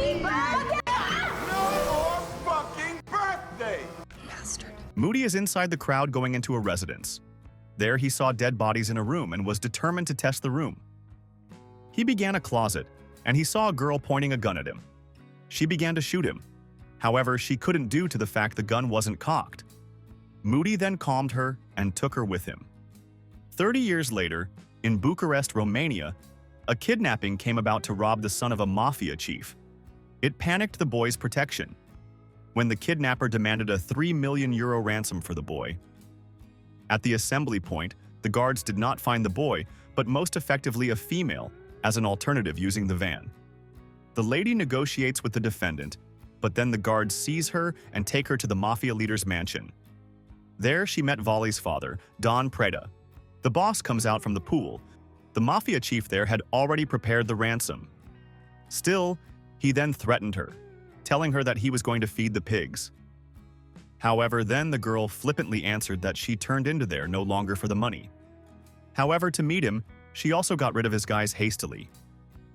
No more fucking birthday! Bastard. Moody is inside the crowd going into a residence. There he saw dead bodies in a room and was determined to test the room. He began a closet, and he saw a girl pointing a gun at him. She began to shoot him. However, she couldn't due to the fact the gun wasn't cocked. Moody then calmed her and took her with him. 30 years later, in Bucharest, Romania, a kidnapping came about to rob the son of a mafia chief. It panicked the boy's protection. When the kidnapper demanded a €3 million ransom for the boy. At the assembly point, the guards did not find the boy, but most effectively a female, as an alternative using the van. The lady negotiates with the defendant, but then the guards seize her and take her to the mafia leader's mansion. There she met Volley's father, Don Preda. The boss comes out from the pool. The mafia chief there had already prepared the ransom. Still, he then threatened her, telling her that he was going to feed the pigs. However, then the girl flippantly answered that she turned into there no longer for the money. However, to meet him, she also got rid of his guys hastily.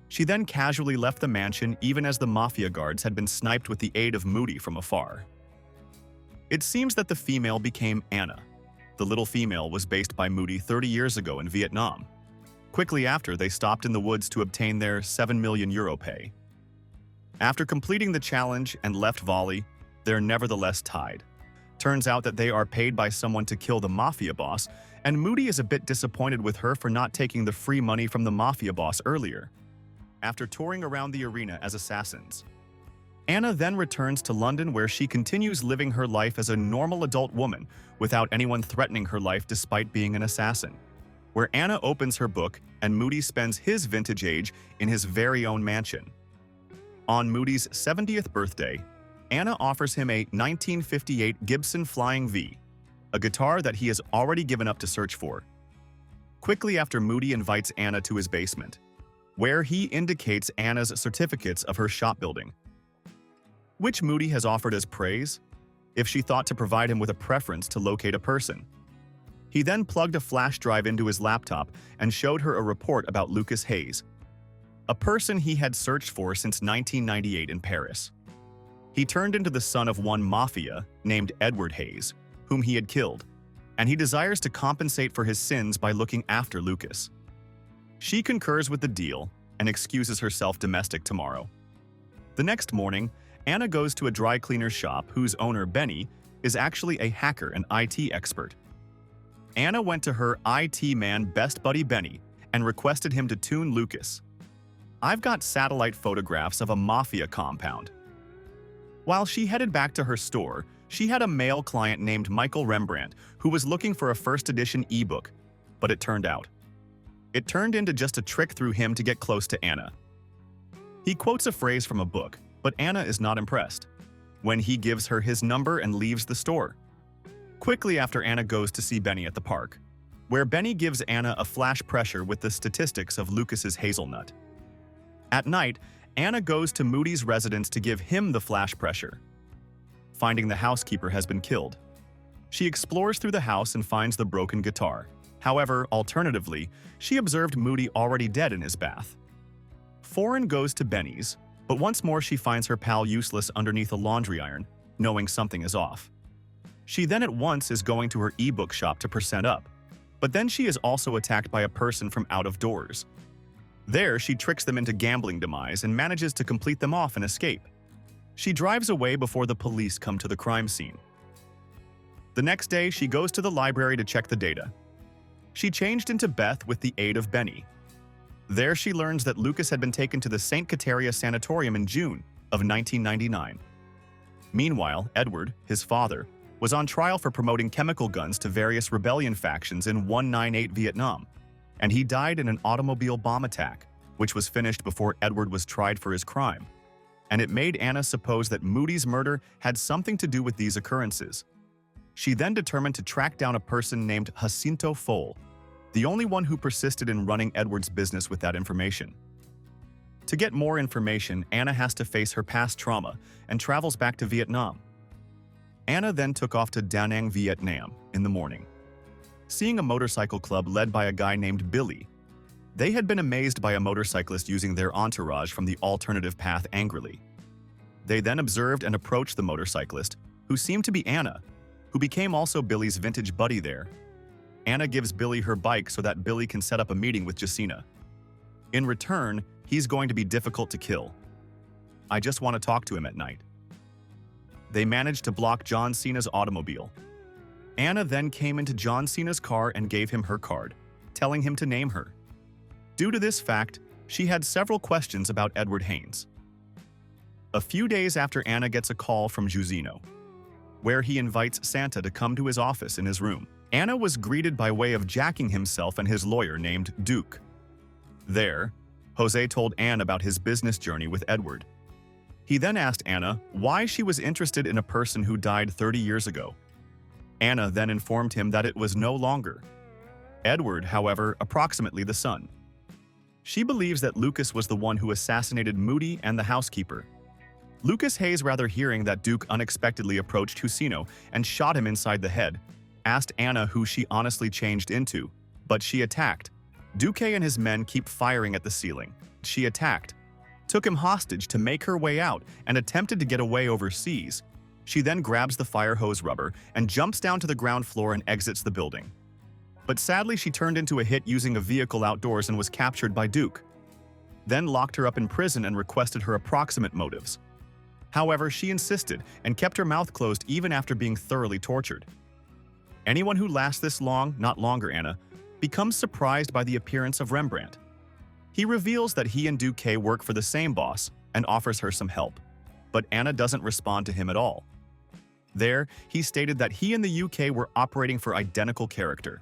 She then casually left the mansion even as the mafia guards had been sniped with the aid of Moody from afar. It seems that the female became Anna. The little female was based by Moody 30 years ago in Vietnam. Quickly after, they stopped in the woods to obtain their €7 million pay. After completing the challenge and left Volley, they're nevertheless tied. Turns out that they are paid by someone to kill the mafia boss, and Moody is a bit disappointed with her for not taking the free money from the mafia boss earlier. After touring around the arena as assassins, Anna then returns to London where she continues living her life as a normal adult woman without anyone threatening her life despite being an assassin, where Anna opens her book and Moody spends his vintage age in his very own mansion. On Moody's 70th birthday, Anna offers him a 1958 Gibson Flying V, a guitar that he has already given up to search for. Quickly after, Moody invites Anna to his basement, where he indicates Anna's certificates of her shopbuilding, which Moody has offered as praise, if she thought to provide him with a preference to locate a person. He then plugged a flash drive into his laptop and showed her a report about Lucas Hayes, a person he had searched for since 1998 in Paris. He turned into the son of one mafia named Edward Hayes, whom he had killed, and he desires to compensate for his sins by looking after Lucas. She concurs with the deal and excuses herself domestic tomorrow. The next morning, Anna goes to a dry cleaner's shop whose owner, Benny, is actually a hacker and IT expert. Anna went to her IT man best buddy Benny and requested him to tune Lucas. "I've got satellite photographs of a mafia compound." While she headed back to her store, she had a male client named Michael Rembrandt who was looking for a first edition ebook, but it turned into just a trick through him to get close to Anna. He quotes a phrase from a book, but Anna is not impressed when he gives her his number and leaves the store. Quickly after, Anna goes to see Benny at the park, where Benny gives Anna a flash pressure with the statistics of Lucas's hazelnut. At night, Anna goes to Moody's residence to give him the flash pressure, finding the housekeeper has been killed. She explores through the house and finds the broken guitar. However, alternatively, she observed Moody already dead in his bath. Foreign goes to Benny's, but once more she finds her pal useless underneath a laundry iron, knowing something is off. She then at once is going to her ebook shop to percent up, but then she is also attacked by a person from out of doors. There, she tricks them into gambling demise and manages to complete them off and escape. She drives away before the police come to the crime scene. The next day, she goes to the library to check the data. She changed into Beth with the aid of Benny. There she learns that Lucas had been taken to the St. Kateria Sanatorium in June of 1999. Meanwhile, Edward, his father, was on trial for promoting chemical guns to various rebellion factions in 198 Vietnam, and he died in an automobile bomb attack, which was finished before Edward was tried for his crime. And it made Anna suppose that Moody's murder had something to do with these occurrences. She then determined to track down a person named Jacinto Fole, the only one who persisted in running Edward's business with that information. To get more information, Anna has to face her past trauma and travels back to Vietnam. Anna then took off to Da Nang, Vietnam, in the morning. Seeing a motorcycle club led by a guy named Billy, they had been amazed by a motorcyclist using their entourage from the alternative path angrily. They then observed and approached the motorcyclist, who seemed to be Anna, who became also Billy's vintage buddy there. Anna gives Billy her bike so that Billy can set up a meeting with Jacina. In return, he's going to be difficult to kill. I just want to talk to him at night. They managed to block John Cena's automobile. Anna then came into John Cena's car and gave him her card, telling him to name her. Due to this fact, she had several questions about Edward Haynes. A few days after Anna gets a call from Giuzzino, where he invites Santa to come to his office in his room. Anna was greeted by way of jacking himself and his lawyer named Duke. There, Jose told Anne about his business journey with Edward. He then asked Anna why she was interested in a person who died 30 years ago. Anna then informed him that it was no longer Edward, however, approximately the son. She believes that Lucas was the one who assassinated Moody and the housekeeper. Lucas Hayes, rather hearing that Duke unexpectedly approached Giuzzino and shot him inside the head, asked Anna who she honestly changed into, but she attacked. Duque and his men keep firing at the ceiling. She attacked, took him hostage to make her way out, and attempted to get away overseas. She then grabs the fire hose rubber and jumps down to the ground floor and exits the building. But sadly, she turned into a hit using a vehicle outdoors and was captured by Duke. Then locked her up in prison and requested her approximate motives. However, she insisted and kept her mouth closed even after being thoroughly tortured. Anyone who lasts this long, not longer Anna, becomes surprised by the appearance of Rembrandt. He reveals that he and Duque work for the same boss and offers her some help, but Anna doesn't respond to him at all. There, he stated that he and the UK were operating for identical character.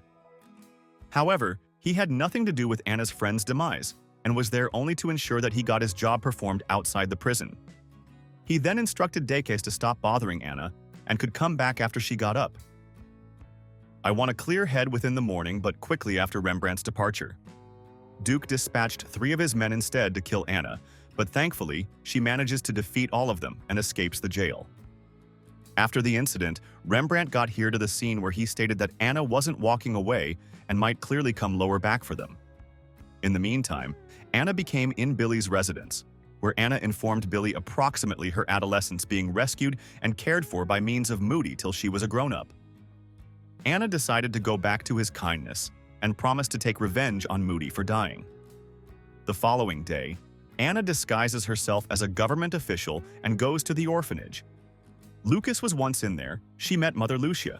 However, he had nothing to do with Anna's friend's demise and was there only to ensure that he got his job performed outside the prison. He then instructed Dekes to stop bothering Anna and could come back after she got up. I want a clear head within the morning, but quickly after Rembrandt's departure. Duke dispatched 3 of his men instead to kill Anna, but thankfully, she manages to defeat all of them and escapes the jail. After the incident, Rembrandt got here to the scene where he stated that Anna wasn't walking away and might clearly come lower back for them. In the meantime, Anna became in Billy's residence, where Anna informed Billy approximately her adolescence being rescued and cared for by means of Moody till she was a grown-up. Anna decided to go back to his kindness and promised to take revenge on Moody for dying. The following day, Anna disguises herself as a government official and goes to the orphanage. Lucas was once in there. She met Mother Lucia.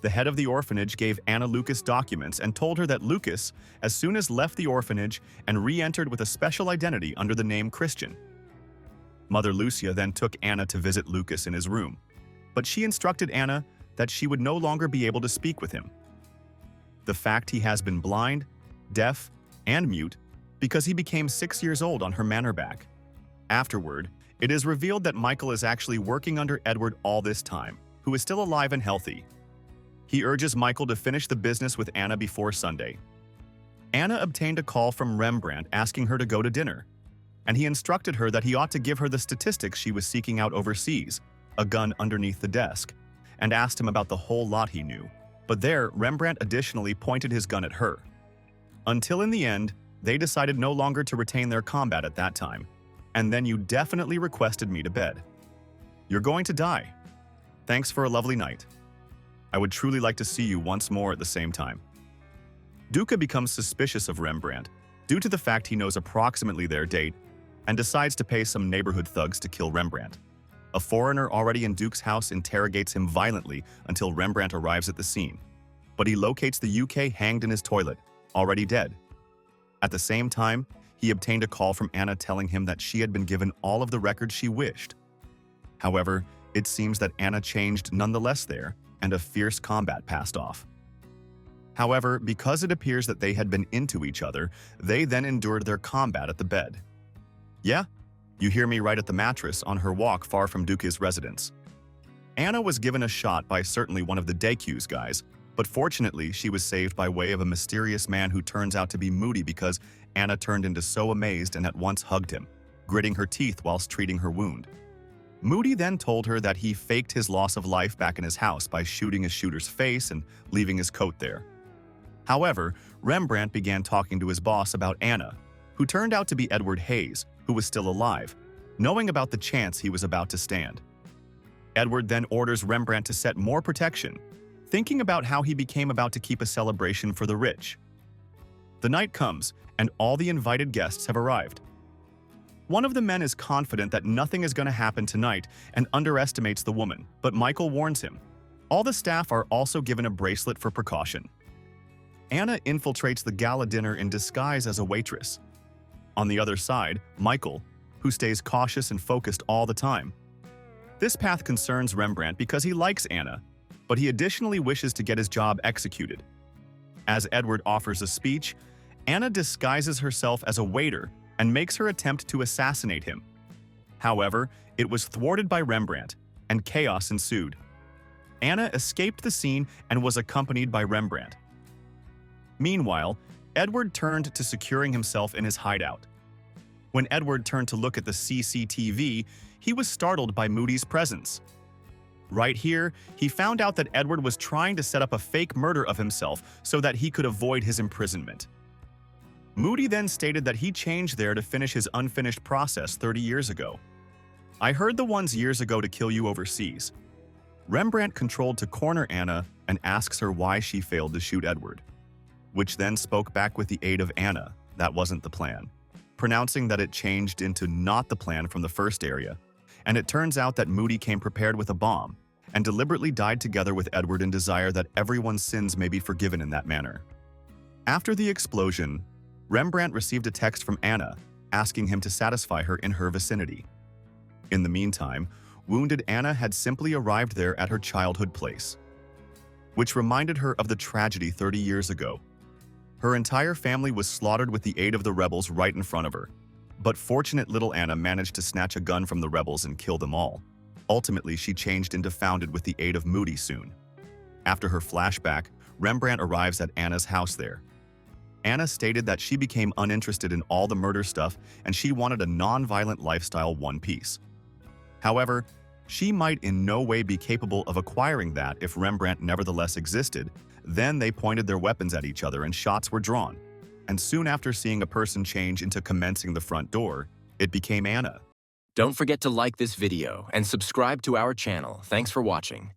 The head of the orphanage gave Anna Lucas documents and told her that Lucas, as soon as left the orphanage and re-entered with a special identity under the name Christian. Mother Lucia then took Anna to visit Lucas in his room, but she instructed Anna that she would no longer be able to speak with him. The fact he has been blind, deaf, and mute because he became 6 years old on her manor back. Afterward, it is revealed that Michael is actually working under Edward all this time, who is still alive and healthy. He urges Michael to finish the business with Anna before Sunday. Anna obtained a call from Rembrandt asking her to go to dinner, and he instructed her that he ought to give her the statistics she was seeking out overseas, a gun underneath the desk, and asked him about the whole lot he knew. But there, Rembrandt additionally pointed his gun at her. Until in the end, they decided no longer to retain their combat at that time. And then you definitely requested me to bed. You're going to die. Thanks for a lovely night. I would truly like to see you once more at the same time. Duca becomes suspicious of Rembrandt due to the fact he knows approximately their date and decides to pay some neighborhood thugs to kill Rembrandt. A foreigner already in Duke's house interrogates him violently until Rembrandt arrives at the scene, but he locates the UK hanged in his toilet, already dead. At the same time, he obtained a call from Anna telling him that she had been given all of the records she wished. However, it seems that Anna changed nonetheless there, and a fierce combat passed off. However, because it appears that they had been into each other, they then endured their combat at the bed. Yeah, you hear me right at the mattress on her walk far from Duke's residence. Anna was given a shot by certainly one of the DQ's guys, but fortunately she was saved by way of a mysterious man who turns out to be Moody because Anna turned into so amazed and at once hugged him, gritting her teeth whilst treating her wound. Moody then told her that he faked his loss of life back in his house by shooting his shooter's face and leaving his coat there. However, Rembrandt began talking to his boss about Anna, who turned out to be Edward Hayes, who was still alive, knowing about the chance he was about to stand. Edward then orders Rembrandt to set more protection, thinking about how he became about to keep a celebration for the rich. The night comes, and all the invited guests have arrived. One of the men is confident that nothing is going to happen tonight and underestimates the woman, but Michael warns him. All the staff are also given a bracelet for precaution. Anna infiltrates the gala dinner in disguise as a waitress. On the other side, Michael, who stays cautious and focused all the time. This path concerns Rembrandt because he likes Anna, but he additionally wishes to get his job executed. As Edward offers a speech, Anna disguises herself as a waiter and makes her attempt to assassinate him. However, it was thwarted by Rembrandt, and chaos ensued. Anna escaped the scene and was accompanied by Rembrandt. Meanwhile, Edward turned to securing himself in his hideout. When Edward turned to look at the CCTV, he was startled by Moody's presence. Right here, he found out that Edward was trying to set up a fake murder of himself so that he could avoid his imprisonment. Moody then stated that he changed there to finish his unfinished process 30 years ago. I heard the ones years ago to kill you overseas. Rembrandt controlled to corner Anna and asks her why she failed to shoot Edward, which then spoke back with the aid of Anna. That wasn't the plan, pronouncing that it changed into not the plan from the first area, and it turns out that Moody came prepared with a bomb and deliberately died together with Edward in desire that everyone's sins may be forgiven in that manner. After the explosion, Rembrandt received a text from Anna asking him to satisfy her in her vicinity. In the meantime, wounded Anna had simply arrived there at her childhood place, which reminded her of the tragedy 30 years ago. Her entire family was slaughtered with the aid of the rebels right in front of her, but fortunate little Anna managed to snatch a gun from the rebels and kill them all. Ultimately, she changed into Founded with the aid of Moody soon. After her flashback, Rembrandt arrives at Anna's house there. Anna stated that she became uninterested in all the murder stuff and she wanted a non-violent lifestyle one piece. However, she might in no way be capable of acquiring that if Rembrandt nevertheless existed. Then they pointed their weapons at each other and shots were drawn. And soon after seeing a person change into commencing the front door, it became Anna. Don't forget to like this video and subscribe to our channel. Thanks for watching.